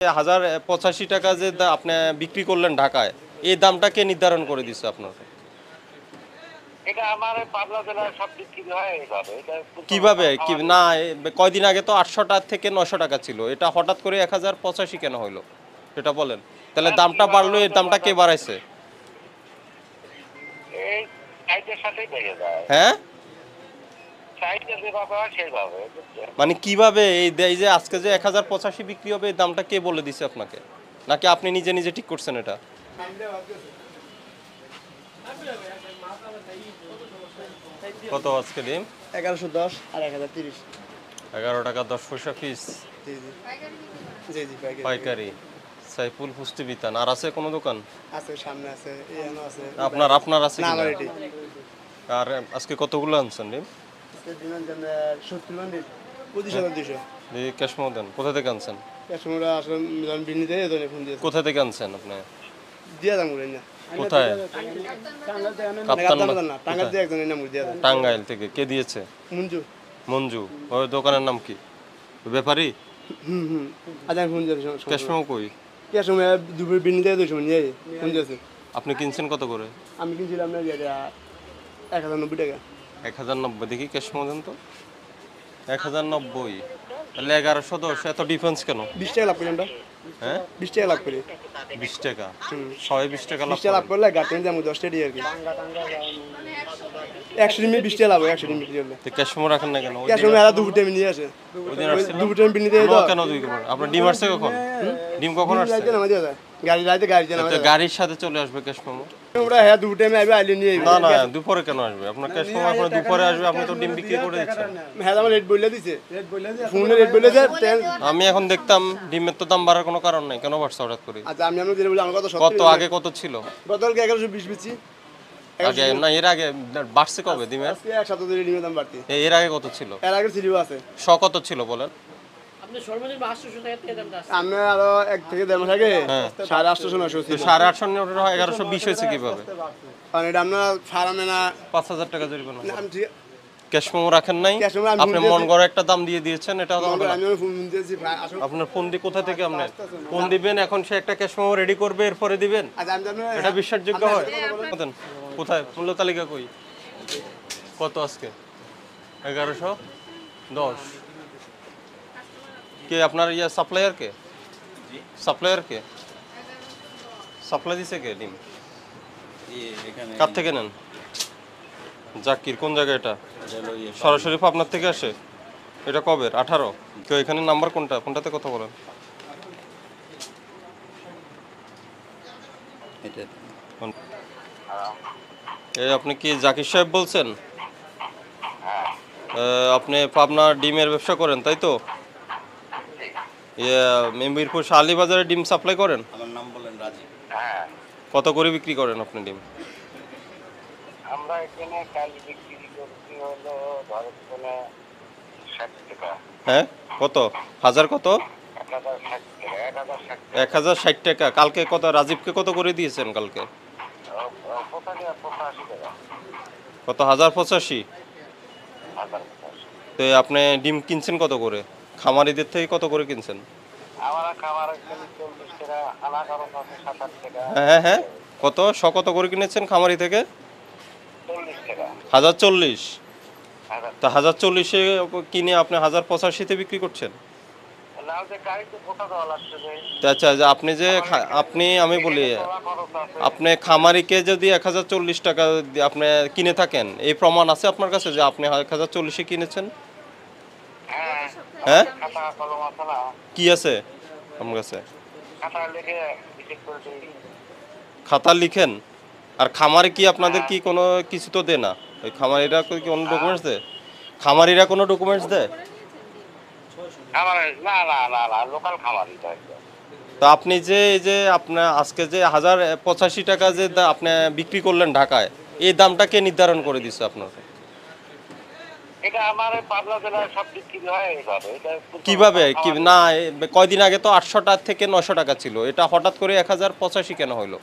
1085 টাকা যে আপনি বিক্রি করলেন ঢাকায়, এই দামটা কে নির্ধারণ করে দিচ্ছে আপনাকে? এটা আমার পাবনা জেলায় সব বিক্রি হয় এইভাবে। এটা কিভাবে না কয়দিন আগে তো 800 টাকা থেকে 900 টাকা ছিল, এটা হঠাৎ করে 1085 কেন হইলো সেটা বলেন। তাহলে দামটা বাড়লো, এর দামটা কে বাড়াইছে? এই সাইটের সাথেই বেড়ে যায়। হ্যাঁ, সাইটে যেভাবে হয় সেইভাবে। মানে কিভাবে এই যে আজকে যে 1085 বিক্রি হবে, এই দামটা কে বলে দিছে আপনাকে, নাকি আপনি নিজে নিজে ঠিক করছেন এটা? কত আজকে ডিম? 1110 আর 1030। 11 টাকা 10 পয়সা পিস। জি জি জি জি পাইকারি। সাইফুল পুষ্টি বিতান। আর আছে কোনো দোকান? আছে, সামনে আছে, এখানে আছে। আপনার আছে না, কিনা? আমার এটি। আর আজকে কতগুলো আনছেন ডিম? আজকে দিন জানা 70 মান দিন 25200। এই ক্যাশ মাও দেন। কোথা থেকে আনছেন? কাস্টমাররা আসলে মিলান বিনি দেয় এজন্য ফোন দিয়েছে। কোথা থেকে আনছেন আপনি? দিয়া দাম করে না। কোথায়? কাপ্তান না, টাঙ্গাইল দিয়ে একজন নাম দিয়া দাম। টাঙ্গাইল থেকে কে দিয়েছে? মঞ্জু। মঞ্জু। ওই দোকানের নাম কি? ব্যাপারী? আজ আমি ফোন দিয়েছি। ক্যাশ মাও কই? কাস্টমার দুপুর বিনি দেয় 200 নিয়ে ফোন দিয়েছে। আপনি কিনছেন কত করে? আমি কিনছিলাম না 1090 টাকা। 1090। দেখি ক্যাশ মাও দেন তো। 1090। তাহলে 1110। এত ডিফারেন্স কেন? 20 টাকা লাভ করি আমরা। হ্যাঁ, 20 টাকা লাভ করি। 20 টাকা। সবাই 20 টাকা লাভ 20 টাকা লাভ করেন। করলে গাড়ি দাম 10 টাকা আর কি। 100 ডিমে 20 টাকা লাভ, 100 ডিম বিক্রি করলে। তো ক্যাশ মাও রাখেন না কেন? কাস্টমার এরা দুপুর টাইমে নিয়ে আসে। ওই দিন আসছিলাম। দুপুর টাইমে বিনি দেয় তো। কেন দুই কেমন? আপনার ডিম আসছে কখন? ডিম কখন আসছে? রাইতে নামা দিয়ে যায়। গাড়ি জানা তো গাড়ির সাথে চলে আসবে ক্যাশ মামু। আমরা হ্যাঁ দুপুর টাইমে আইবে আইলে নিয়ে না না, দুপুরে কেন আসবে? আপনার ক্যাশ মামু আপনার দুপুরে আসবে, আপনি তো ডিম বিক্রি করে দিচ্ছেন। হ্যাঁ আমার রেট বলে দিছে। ফোনে রেট বলে দেয়। আমি এখন দেখতাম ডিমের তো দাম বাড়ার কোনো কারণ নাই, কেন বাড়ছে হঠাৎ করে? আচ্ছা আমি আপনাকে বলি আমার কথা কত আগে কত ছিল? গতকালকে 1120 বেচি। আগে না, এর আগে বাড়ছে কবে ডিমের? আজকে এক সপ্তাহ ধরে ডিমের দাম বাড়তি। এর আগে কত ছিল? এর আগে সিরিও আছে। কত ছিল বলেন? আপনি সর্বনিম্ন 800 টাকা থেকে দামটা আছে। আমি আরো 1 থেকে 1.5 মাস আগে 850 900 তো ছিল। 850 নিয়ে 1120 হয়েছে কিভাবে? কারণ এটা আপনার ফার্মে না 5000 টাকা জরিমানা। আমি ঠিক ক্যাশ মেমো রাখেন নাই, Cash memo আমি আপনি ভুল মন দিয়েছি। গড়া একটা দাম দিয়ে দিয়েছেন, এটা তো হবে না। আমি ফোন দিয়েছি আসলে। আপনার ফোন দিয়ে কোথা থেকে আপনি ফোন দিবেন, এখন সে একটা ক্যাশ মেমো রেডি করবে, এরপরে দিবেন? আচ্ছা আমি জানি এটা বিশ্বাসযোগ্য হয়? বলেন, কোথায় মূল্য তালিকা কই? কত আজকে? 1110। কে আপনার সাপ্লায়ার কে? সাপ্লায়ার কে? সাপ্লাই দিছে কে ডিম? কার থেকে নেন? জাকির। কোন জায়গা এটা? সরাসরি আপনার থেকে আসে? এটা কবে? 18। কেউ এখানে নাম্বার কোনটা, কোনটাতে কথা বলেন? এই আপনি কি জাকির সাহেব বলছেন? আপনি পাবনা ডিমের ব্যবসা করেন তাই তো? মিরপুর শালি বাজারে ডিম সাপ্লাই করেন? আমার নাম বলেন রাজীব। হ্যাঁ, কত করে বিক্রি করেন আপনি ডিম? আমরা এখানে কাল বিক্রি করছি হলো ধরো 60 টাকা। হ্যাঁ, কত হাজার? কত? 1060 টাকা। 1060 টাকা। 1060 টাকা। কালকে কত রাজীবকে কত করে দিয়েছেন কালকে? পঁচাশি টাকা। কত? 1085। 1085। তো আপনি ডিম কিনছেন কত করে? খামারিদের থেকে কত করে কিনছেন? আমার খাবার এখানে 40 টাকা, আনা কারণ আছে 7-8 টাকা। হ্যাঁ হ্যাঁ, কত কত করে কিনেছেন খামারি থেকে? 40 টাকা। 1040। হাজার। তা 1040-এ কিনে আপনি 1085-তে বিক্রি করছেন? না, যে গাড়িতে পোকা দেওয়া লাগছে যে। তা আচ্ছা, যে আপনি আমি বলি, তোলা খরচ আছে। আপনি খামারিকে যদি 1040 টাকা আপনি কিনে থাকেন, এই প্রমাণ আছে আপনার কাছে যে আপনি 1040-এ কিনেছেন? হ্যাঁ। হ্যাঁ, খাতা কলম আছে না? কি আছে আপনার কাছে? খাতা লিখে হিসেব করে দিই। খাতা লিখেন? আর খামারে কি আপনাদের কি কোনো কিছু তো দেয় না? ওই খামারিরা কি কোনো ডকুমেন্টস দেয়? খামারিরা কোনো ডকুমেন্টস দেয়? খাবার না না না না, লোকাল খাবারই তো একদম। তো আপনি যে এই যে আপনার আজকে যে 1085 টাকা যে আপনি বিক্রি করলেন ঢাকায়, এই দামটা কে নির্ধারণ করে দিচ্ছে আপনাকে? এটা আমার পাবনা জেলায় সব বিক্রি হয় এইভাবে। এটা কিভাবে না কয়দিন আগে তো 800 টাকা থেকে 900 টাকা ছিল, এটা হঠাৎ করে 1085 কেন হইলো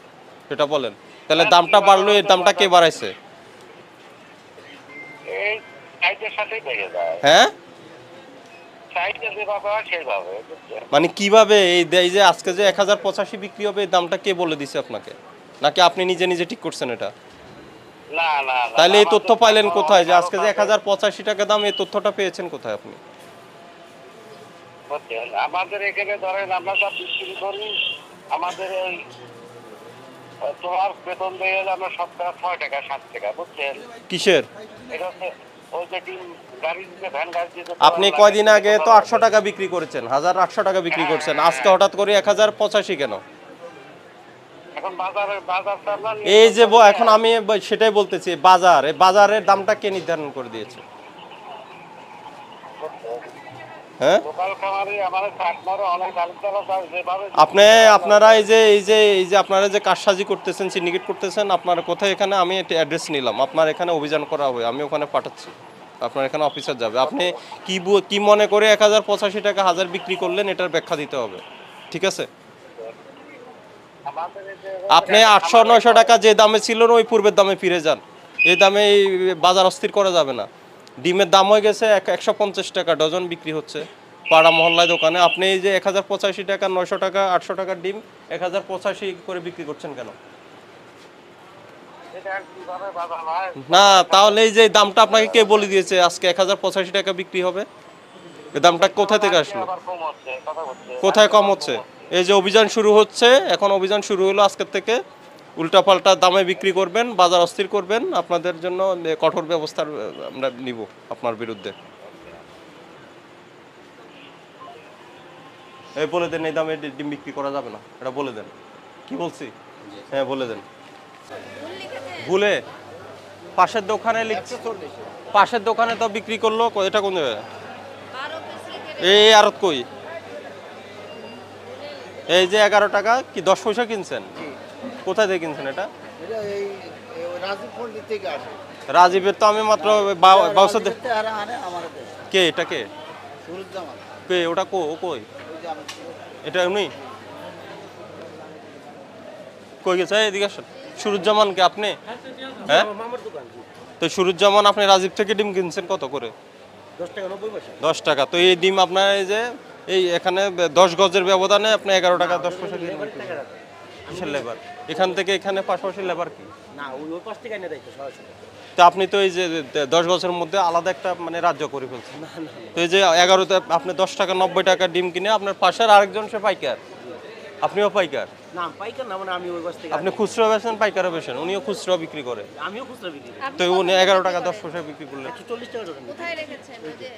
সেটা বলেন। তাহলে দামটা বাড়লো, এর দামটা কে বাড়াইছে? এই সাইটের সাথেই বেড়ে যায়। হ্যাঁ, চাইতে যেভাবে হয় সেইভাবে, বুঝছেন? মানে কিভাবে এই যে আজকে যে 1085 বিক্রি হবে এই দামটা কে বলে দিছে আপনাকে, নাকি আপনি নিজে নিজে ঠিক করছেন এটা? না না না, তাহলে এই তথ্য আমাদের পাইলেন তো কোথায় যে আরো আজকে যে কাছে, 1085 টাকা দাম, এই তথ্যটা পেয়েছেন কোথায় আপনি? বুঝছেন? আমাদের এখানে ধরেন আমরা সব বিক্রি করি, আমাদের এই তোমার বেতন দিয়ে আমরা সপ্তাহে 6 টাকা 7 টাকা, বুঝছেন? কিসের? এটা হচ্ছে ওই যে টিম গাড়ি দিতে, ভ্যান গাড়ি দিতে। আপনি কয়দিন আগে তো 800 টাকা বিক্রি করেছেন, 1800 টাকা বিক্রি করছেন, আজকে হঠাৎ করে 1085 কেন? এখন বাজারটা না, এই যে এখন আমি সেটাই বলতেছি, এই বাজারের দামটা কে নির্ধারণ করে দিয়েছে? হ্যাঁ, লোকাল খামারে আমাদের কাটমারে অনেক তালুকদার আছে, যেভাবে আপনারা এই যে আপনারা যে কারসাজি করতেছেন, সিন্ডিকেট করতেছেন, আপনারা কোথায়? এখানে আমি অ্যাড্রেস নিলাম, আপনার এখানে অভিযান করা হবে, আমি ওখানে পাঠাচ্ছি, আপনার এখানে অফিসার যাবে। আপনি কি মনে করে 1085 টাকা হাজার বিক্রি করলেন, এটার ব্যাখ্যা দিতে হবে, ঠিক আছে? আমাদের এই যে আপনি 800-900 টাকা যে দামে ছিল ওই পূর্বের দামে ফিরে যান, এই দামে এই বাজার অস্থির করা যাবে না। ডিমের দাম হয়ে গেছে 150 টাকা ডজন বিক্রি হচ্ছে পাড়া মহল্লায় দোকানে। আপনি এই যে 1085 টাকা, 900 টাকা, 800 টাকার ডিম 1085 করে বিক্রি করছেন কেন? এটা আর কিভাবে বাজার হয়? না, তাহলে এই যে দামটা আপনাকে কে বলে দিয়েছে আজকে 1085 টাকা বিক্রি হবে? এই দামটা কোথা থেকে আসলো? আবার কম হচ্ছে, কথা হচ্ছে। কোথায় কম হচ্ছে? এই যে অভিযান শুরু হচ্ছে, এখন অভিযান শুরু হলো আজকের থেকে, উল্টাপাল্টা দামে বিক্রি করবেন, বাজার অস্থির করবেন, আপনাদের জন্য কঠোর ব্যবস্থা আমরা নিব আপনার বিরুদ্ধে। এই বলে দেন এই দামে ডিম বিক্রি করা যাবে না, এটা বলে দেন। কি বলছি? হ্যাঁ বলে দেন। ভুলে পাশের দোকানে লিখছি, পাশের দোকানে তো বিক্রি করলো, এটা কোন জায়গায়? এই আরত কই? এই যে 11 টাকা কি 10 পয়সা কিনছেন? কোথায় থেকে কিনছেন এটা? এটা এই রাজীব পল্লী থেকে আসে। রাজীবের তো আমি মাত্র বাউসার কে এটা কে? সুরুজ্জামান, কে ওটা ও কই? ওই যে আমি এটা উনি কই গেছে? এদিকে আসেন। সুরুজ্জামান কে আপনি? হ্যাঁ, তো সুরুজ্জামান আপনি রাজীব থেকে ডিম কিনছেন কত করে? 10 টাকা 90 পয়সা। 10 টাকা। তো এই ডিম আপনার এই যে এই এখানে 10 গজের ব্যবধানে আপনি 11 টাকা 10 পয়সা কিনবেন। কিসের লেবার? এখান থেকে এখানে পাশাপাশি লেবার কি? না, ওই পাশ থেকে এনে দেয় তো সরাসরি। তো আপনি তো এই যে 10 গজের মধ্যে আলাদা একটা মানে রাজ্য করে ফেলছেন। তো এই যে 11তে আপনি 10 টাকা 90 টাকা ডিম কিনে আপনার পাশের আরেকজন সে পাইকার, আপনিও পাইকার। না, পাইকার না, মানে আমি ওই পাশ থেকে আপনি খুচরো বেচেন, পাইকারও বেচেন, উনিও খুচরো বিক্রি করে। আমিও খুচরা বিক্রি করি। তো উনি 11 টাকা 10 পয়সা বিক্রি করলেন। 140 টাকা ডজন। কোথায় রেখেছেন? ওই যে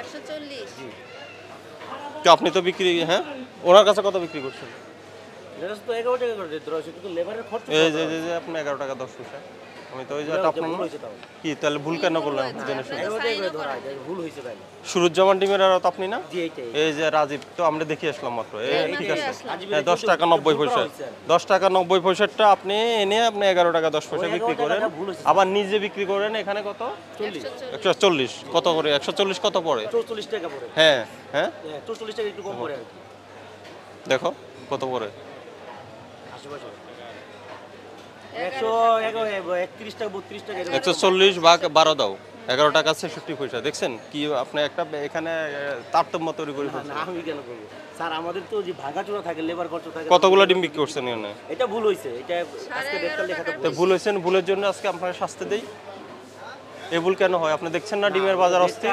140। তো আপনি তো বিক্রি, হ্যাঁ, ওনার কাছে কত বিক্রি করছেন? এটা তো 11 টাকা করে দিতে রয়েছে, কিন্তু লেবারের খরচ এই যে আপনি 11 টাকা 10 পয়সা, আমি তো ওই যে আপনার ভুল হয়েছে তাও। কি তাহলে ভুল কেন করলেন জেনে শুনে? 11 টাকা করে ধরা যায়, ভুল হয়েছে তাই। সুরুজ্জামান ডিমের আর আপনি না? জি, এইটাই। এই যে রাজীব তো আমরা দেখে আসলাম মাত্র, ঠিক আছে। রাজীবের হ্যাঁ, 10 টাকা 90 পয়সা, 10 টাকা 90 পয়সাটা আপনি এনে আপনি 11 টাকা 10 পয়সা বিক্রি করেন, আবার নিজে বিক্রি করেন এখানে কত? 140 কত করে? 140 কত পড়ে? 44 টাকা পড়ে। হ্যাঁ হ্যাঁ, 44 টাকা একটু কম পড়ে আর কি। দেখো কত পড়ে। আশেপাশে 131 টাকা 32 টাকা এরকম। 140 ভাগ 12 দাও, 11 টাকা 66 পয়সা। দেখছেন কি আপনি একটা এখানে তারতম্য তৈরি করে না, ফেলছেন। আমি কেন করবো স্যার? আমাদের তো যে ভাঙাচোরা থাকে, লেবার খরচ থাকে। কতগুলো ডিম বিক্রি করছেন এখানে? এটা ভুল হয়েছে, এটা আজকে রেটটা লেখাটা তো ভুল হয়েছেন, ভুলের জন্য আজকে আপনার শাস্তি দেই। এই ভুল কেন হয়? আপনি দেখছেন না ডিমের বাজার অস্থির?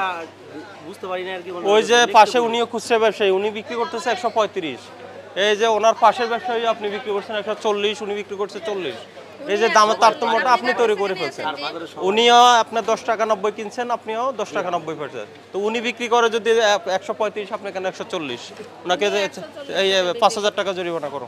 বুঝতে পারি না আর কি। ওই যে পাশে উনিও খুচরা ব্যবসায়ী, উনি বিক্রি করতেছে 135। এই যে ওনার পাশের ব্যবসায়ী আপনি বিক্রি করছেন 140, উনি বিক্রি করছে 40। এই যে দামের তারতম্যটা আপনি তৈরি করে ফেলছেন। উনিও আপনার 10 টাকা 90 কিনছেন, আপনিও 10 টাকা 90 পয়সা। তো উনি বিক্রি করে যদি 135, আপনি কেন 140? ওনাকে এই 5000 টাকা জরিমানা করো।